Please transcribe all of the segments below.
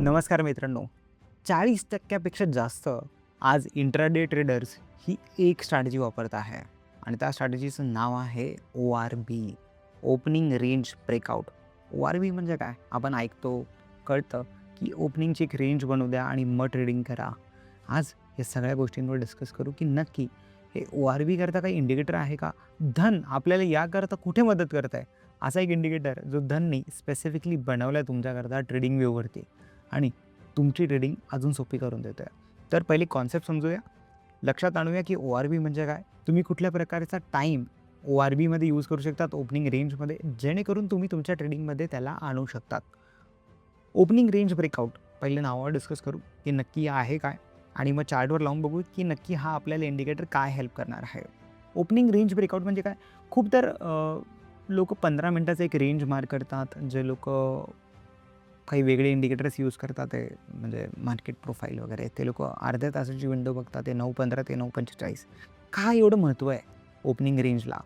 नमस्कार मित्रांनो. 40% जास्त आज इंट्राडे ट्रेडर्स ही एक स्ट्रॅटेजी वापरत आहे आणि त्या स्ट्रॅटेजीचं नाव आहे ORB, opening range breakout. ORB म्हणजे काय? आपण ऐकतो, कळतं की ओपनिंगची एक रेंज बनवू द्या आणि मग ट्रेडिंग करा. आज या सगळ्या गोष्टींवर डिस्कस करू की नक्की हे ORB करता काही इंडिकेटर आहे का? धन आपल्याला याकरता कुठे मदत करत आहे? असा एक इंडिकेटर जो धननी स्पेसिफिकली बनवला आहे तुमच्याकरता ट्रेडिंग व्ह्यूवरती आणि तुमची ट्रेडिंग अजून सोपी करून देतोय. तर पहिली कॉन्सेप्ट समजूया. लक्षात आणूया की ORB म्हणजे काय? तुम्ही कुठल्या प्रकारचा टाईम ORBमध्ये यूज करू शकतात ओपनिंग रेंजमध्ये, जेणेकरून तुम्ही तुमच्या ट्रेडिंगमध्ये त्याला आणू शकतात. ओपनिंग रेंज ब्रेकआउट पहिलं नावावर डिस्कस करू की नक्की आहे काय? आणि मग चार्टवर लावून बघू की नक्की हा आपल्याला इंडिकेटर काय हेल्प करणार आहे. ओपनिंग रेंज ब्रेकआउट म्हणजे काय? खूप तर लोकं 15 मिनिटाचा एक रेंज मार्क करतात. जे लोकं काही वेगळे इंडिकेटर्स यूज करतात आहे, म्हणजे मार्केट प्रोफाईल वगैरे, ते लोकं अर्ध्या तासाची विंडो बघतात. ते 9:15 ते 9:45. का एवढं महत्त्व आहे ओपनिंग रेंजला?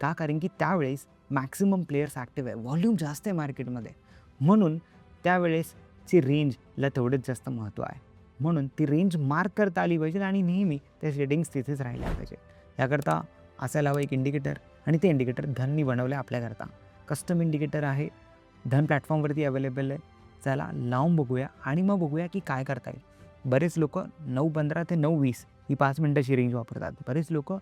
का? कारण की त्यावेळेस मॅक्सिमम प्लेयर्स ॲक्टिव्ह आहे. व्हॉल्यूम जास्त आहे मार्केटमध्ये. म्हणून त्यावेळेसची रेंजला तेवढंच जास्त महत्त्व आहे. म्हणून ती रेंज मार्क करता आली पाहिजे आणि नेहमी त्या सेटिंग्स तिथेच राहिल्या पाहिजे. याकरता असायला हवं एक इंडिकेटर आणि ते इंडिकेटर धननी बनवलं आहे आपल्याकरता. कस्टम इंडिकेटर आहे. धन प्लॅटफॉर्मवरती अवेलेबल आहे. चला लावून बघूया आणि मग बघूया की काय करता येईल. बरेच लोकं 9:15 ते 9:20 ही 5 मिनिटाची रेंज वापरतात. बरेच लोकं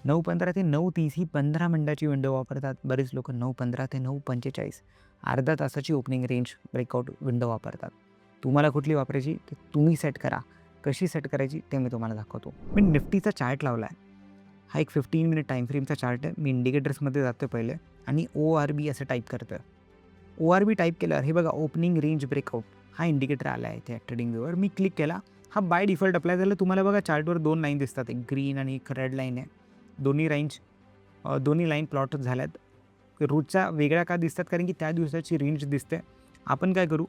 9:15 ते 9:30 ही 15 मिनिटाची विंडो वापरतात. बरेच लोकं 9:15 ते 9:45 अर्ध्या तासाची ओपनिंग रेंज ब्रेकआउट विंडो वापरतात. तुम्हाला कुठली वापरायची ते तुम्ही सेट करा. कशी सेट करायची ते मी तुम्हाला दाखवतो. मी निफ्टीचा चार्ट लावला आहे. हा एक 15 मिनिट टाईम फ्रेमचा चार्ट आहे. मी इंडिकेटर्समध्ये जातो पहिले आणि ORB असं टाईप करतो. ORB टाईप केल्यावर हे बघा ओपनिंग रेंज ब्रेकआउट हा इंडिकेटर आला आहे त्या ट्रेडिंग व्ह्यूवर. मी क्लिक केला. हा बाय डिफॉल्ट अप्लाय झाला. तुम्हाला बघा चार्टवर 2 लाईन दिसतात. एक ग्रीन आणि एक रेड लाईन आहे. दोन्ही लाईन प्लॉट झाल्यात. रोजच्या वेगळ्या का दिसतात? कारण की त्या दिवसाची रेंज दिसते. आपण काय करू?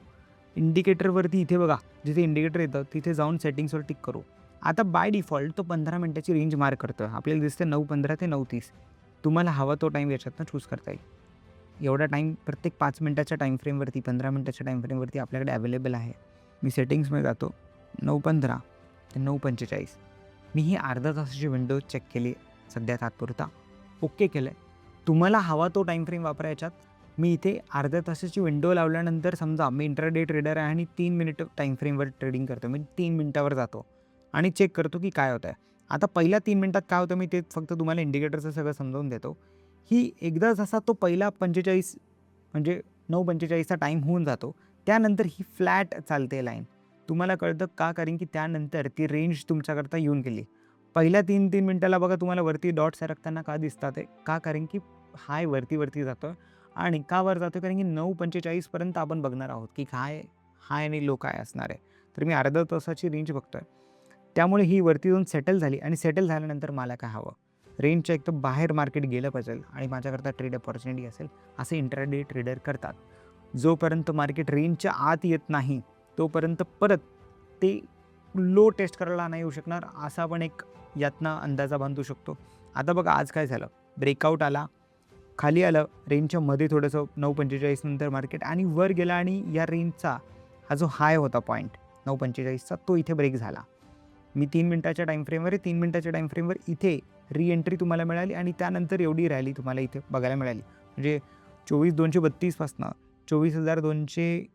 इंडिकेटरवरती इथे बघा, जिथे इंडिकेटर येतं तिथे जाऊन सेटिंग्सवर टिक करू. आता बाय डिफॉल्ट तो 15 मिनिटाची रेंज मार्क करतो. आपल्याला दिसते 9:15 ते 9:30. तुम्हाला हवा तो टाईम याच्यातनं चूज करता येईल. एवढा टाईम प्रत्येक 5 मिनिटाच्या टाईम फ्रेमवरती, 15 मिनिटाच्या टाईम फ्रेमवरती आपल्याकडे अवेलेबल आहे. मी सेटिंग्समध्ये जातो. 9:15 ते 9:45 मी ही अर्धा तासाची विंडो चेक केली सध्या तात्पुरता. ओके केलं आहे. तुम्हाला हवा तो टाईम फ्रेम वापरा याच्यात. मी इथे अर्ध्या तासाची विंडो लावल्यानंतर समजा मी इंट्राडे ट्रेडर आहे आणि 3 मिनिट टाईम फ्रेमवर ट्रेडिंग करतो. मी 3 मिनिटावर जातो आणि चेक करतो की काय होतं आहे. आता पहिल्या 3 मिनिटात काय होतं मी ते फक्त तुम्हाला इंडिकेटरचं सगळं समजावून देतो. ही एकदा जसा तो पहिला 45 म्हणजे 9:45चा टाईम होऊन जातो, त्यानंतर ही फ्लॅट चालते लाईन. तुम्हाला कळतं का? कारण की त्यानंतर ती रेंज तुमच्याकरता येऊन गेली. पहिल्या 3-3 मिनिटाला बघा तुम्हाला वरती डॉट सरकताना का दिसतात आहे? का? कारण की हाय वरती जातोय आणि का वर जातोय? कारण की 9:45 पर्यंत आपण बघणार आहोत की काय हाय आणि लो काय असणार आहे. तर मी अर्ध्या तासाची रेंज बघतोय. त्यामुळे ही वरती जाऊन सेटल झाली आणि सेटल झाल्यानंतर मला काय हवं? रेंजच्या एकदम बाहेर मार्केट गेलं पाहिजे आणि माझ्याकरता ट्रेड अपॉर्च्युनिटी असेल, असे इंट्राडे ट्रेडर करतात. जोपर्यंत मार्केट रेंजच्या आत येत नाही, तोपर्यंत परत ते लो टेस्ट करायला नाही येऊ शकणार, असा पण एक यातनं अंदाजा बांधू शकतो. आता बघा आज काय झालं? ब्रेकआउट आला, खाली आलं, रेंजच्या मध्ये थोडंसं 9:45 नंतर मार्केट आणि वर गेला आणि या रेंजचा हा जो हाय होता पॉईंट 9:45चा तो इथे ब्रेक झाला. मी 3 मिनिटाच्या टाईम फ्रेमवर आहे. 3 मिनिटाच्या टाईम फ्रेमवर इथे री-एंट्री तुम्हाला मिळाली आणि त्यानंतर एवढी रॅली तुम्हाला इथे बघायला मिळाली. म्हणजे 24,232 पासनं 24,200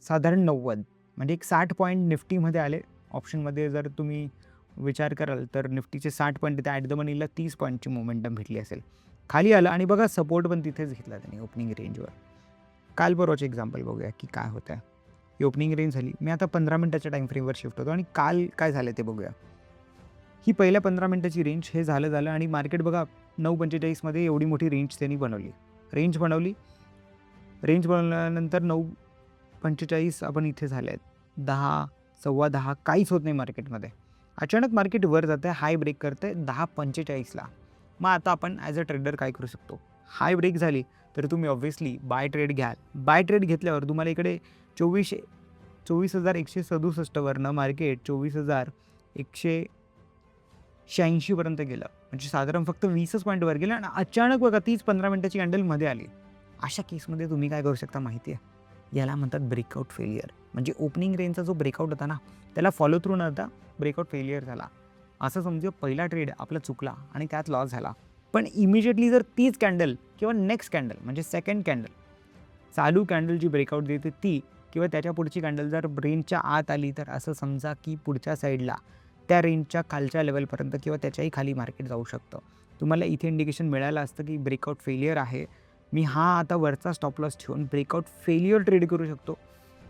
साधारण 90 म्हणजे एक 60 पॉईंट निफ्टीमध्ये आले. ऑप्शनमध्ये जर तुम्ही विचार कराल तर निफ्टीचे 60 पॉईंट तिथे ॲट द मनीला 30 पॉईंटची मोमेंटम भेटली असेल. खाली आलं आणि बघा सपोर्ट पण तिथेच घेतला त्याने ओपनिंग रेंजवर. काल परवाचं एक्झाम्पल बघूया की काय होतं आहे. ही ओपनिंग रेंज झाली. मी आता 15 मिनिटाच्या टाईम फ्रेमवर शिफ्ट होतो आणि काल काय झालं ते बघूया. ही पहिल्या 15 मिनिटाची रेंज हे झालं आणि मार्केट बघा 9:45 मध्ये एवढी मोठी रेंज त्यांनी बनवली. रेंज बनवल्यानंतर 9:45 आपण इथे झाले आहेत. 10, 10:15 काहीच होत नाही मार्केटमध्ये. अचानक मार्केट वर जातं आहे, हाय ब्रेक करतं आहे 10:45ला. मग आता आपण ॲज अ ट्रेडर काय करू शकतो? हाय ब्रेक झाली तर तुम्ही ऑब्व्हियसली बाय ट्रेड घ्याल. बाय ट्रेड घेतल्यावर तुम्हाला इकडे 24,167 वरनं मार्केट 24,186 पर्यंत गेलं. म्हणजे साधारण फक्त 20च पॉईंट वर गेलं आणि अचानक बघा तीच 15 मिनिटाची कॅन्डल मध्ये आली. अशा केसमध्ये तुम्ही काय करू शकता माहिती आहे? याला म्हणतात ब्रेकआउट फेलियर. म्हणजे ओपनिंग रेंजचा जो ब्रेकआउट होता ना, त्याला फॉलो थ्रू न होता ब्रेकआउट फेलियर झाला. असं समजू पहिला ट्रेड आपला चुकला आणि त्यात लॉस झाला. पण इमिजिएटली जर तीच कॅन्डल किंवा नेक्स्ट कॅन्डल म्हणजे सेकंड कॅन्डल, चालू कॅन्डल जी ब्रेकआउट देते ती किंवा त्याच्या पुढची कॅन्डल जर रेंजच्या आत आली, तर असं समजा की पुढच्या साईडला त्या रेंजच्या खालच्या लेवलपर्यंत किंवा त्याच्याही खाली मार्केट जाऊ शकतं. तुम्हाला इथे इंडिकेशन मिळालं असतं की ब्रेकआउट फेलियर आहे. मी हा आता वरचा स्टॉप लॉस ठेवून ब्रेकआउट फेलियर ट्रेड करू शकतो.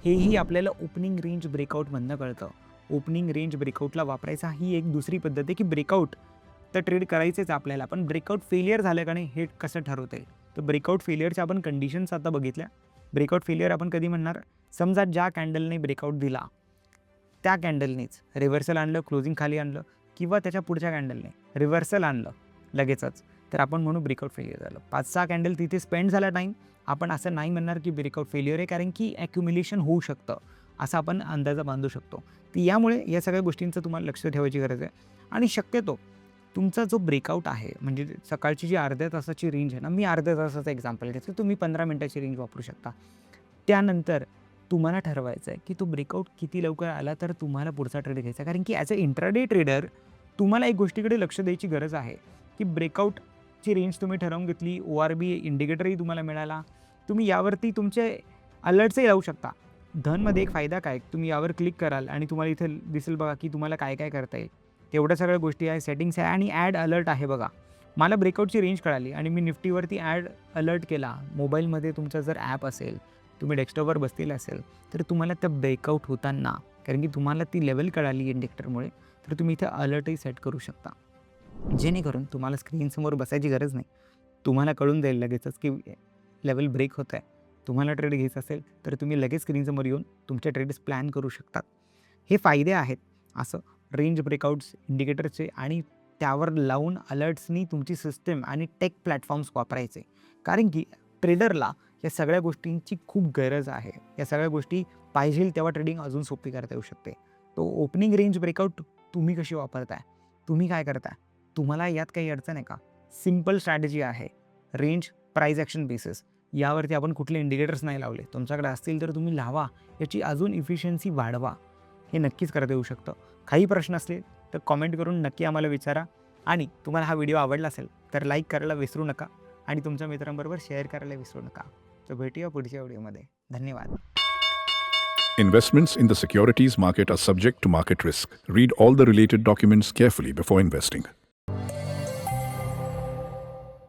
हेही आपल्याला ओपनिंग रेंज ब्रेकआउटमधनं कळतं. ओपनिंग रेंज ब्रेकआउटला वापरायचा ही एक दुसरी पद्धत आहे की ब्रेकआउट तर ट्रेड करायचेच आपल्याला, पण ब्रेकआउट फेलियर झालं का नाही हे कसं ठरवता येईल. तर ब्रेकआउट फेलियरच्या आपण कंडिशन्स आता बघितल्या. ब्रेकआउट फेलियर आपण कधी म्हणणार, समजा ज्या कॅन्डलने ब्रेकआउट दिला त्या कॅन्डलनेच रिव्हर्सल आणलं, क्लोजिंग खाली आणलं किंवा त्याच्या पुढच्या कॅन्डलने रिव्हर्सल आणलं लगेचच, तर आपण म्हणू ब्रेकआउट फेलियर झालं. 5-6 कॅन्डल तिथे स्पेंड झाला टाईम, आपण असं नाही म्हणणार की ब्रेकआउट फेलियर आहे, कारण की ॲक्युम्युलेशन होऊ शकतं असं आपण अंदाजा बांधू शकतो. तर यामुळे या सगळ्या गोष्टींचं तुम्हाला लक्ष ठेवायची गरज आहे. आणि शक्यतो तुमचा जो ब्रेकआउट आहे म्हणजे सकाळची जी अर्ध्या तासाची रेंज आहे ना, मी अर्ध्या तासाचं एक्झाम्पल घेतलं, तुम्ही 15 मिनिटाची रेंज वापरू शकता. त्यानंतर तुम्हाला ठरवायचं आहे की तो ब्रेकआउट किती लवकर आला तर तुम्हाला पुढचा ट्रेड घ्यायचा. कारण की ॲज अ इंट्राडे ट्रेडर तुम्हाला एक गोष्टीकडे लक्ष द्यायची गरज आहे की ब्रेकआउटची रेंज तुम्ही ठरवून घेतली, ORB इंडिकेटरही तुम्हाला मिळाला, तुम्ही यावरती तुमचे अलर्ट्सही लावू शकता. धनमध्ये एक फायदा काय, तुम्ही यावर क्लिक कराल आणि तुम्हाला इथे दिसेल बघा की तुम्हाला काय काय करता येईल. तेवढ्या सगळ्या गोष्टी आहे, सेटिंग्स आहे आणि ॲड अलर्ट आहे बघा. मला ब्रेकआउटची रेंज कळाली आणि मी निफ्टीवरती ॲड अलर्ट केला. मोबाईलमध्ये तुमचा जर ॲप असेल, तुम्ही डेस्कटॉपवर बसलेला असेल, तर तुम्हाला त्या ब्रेकआउट होताना, कारण की तुम्हाला ती लेवल कळाली इंडिकेटरमुळे, तर तुम्ही इथे अलर्टही सेट करू शकता. जेणेकरून तुम्हाला स्क्रीनसमोर बसायची गरज नाही. तुम्हाला कळून जाईल लगेचच की लेवल ब्रेक होत आहे. तुम्हाला ट्रेड घ्यायचा असेल तर तुम्ही लगेच स्क्रीनसमोर येऊन तुमचे ट्रेड्स प्लॅन करू शकतात. हे फायदे आहेत असं रेंज ब्रेकआउट्स इंडिकेटरचे आणि त्यावर लावून अलर्ट्सनी तुमची सिस्टम आणि टेक प्लॅटफॉर्म्स वापरायचे. कारण की ट्रेडरला या सगळ्या गोष्टींची खूप गरज आहे. या सगळ्या गोष्टी पाहिजे तेव्हा ट्रेडिंग अजून सोपी करता येऊ शकते. तो ओपनिंग रेंज ब्रेकआउट तुम्ही कशी वापरताय, तुम्ही काय करताय, तुम्हाला यात काही अडचण आहे का? सिम्पल स्ट्रॅटेजी आहे. रेंज प्राइस ॲक्शन बेसिस यावरती आपण कुठले इंडिकेटर्स नाही लावले. तुमच्याकडे असतील तर तुम्ही लावा, याची अजून इफिशियन्सी वाढवा. हे नक्कीच करता येऊ शकतं. काही प्रश्न असले तर कॉमेंट करून नक्की आम्हाला विचारा. आणि तुम्हाला हा व्हिडिओ आवडला असेल तर लाईक करायला विसरू नका आणि तुमच्या मित्रांबरोबर शेअर करायला विसरू नका. तर भेटूया पुढच्या व्हिडिओमध्ये. धन्यवाद. Investments in the securities market are subject to market risk. Read all the related documents carefully before investing.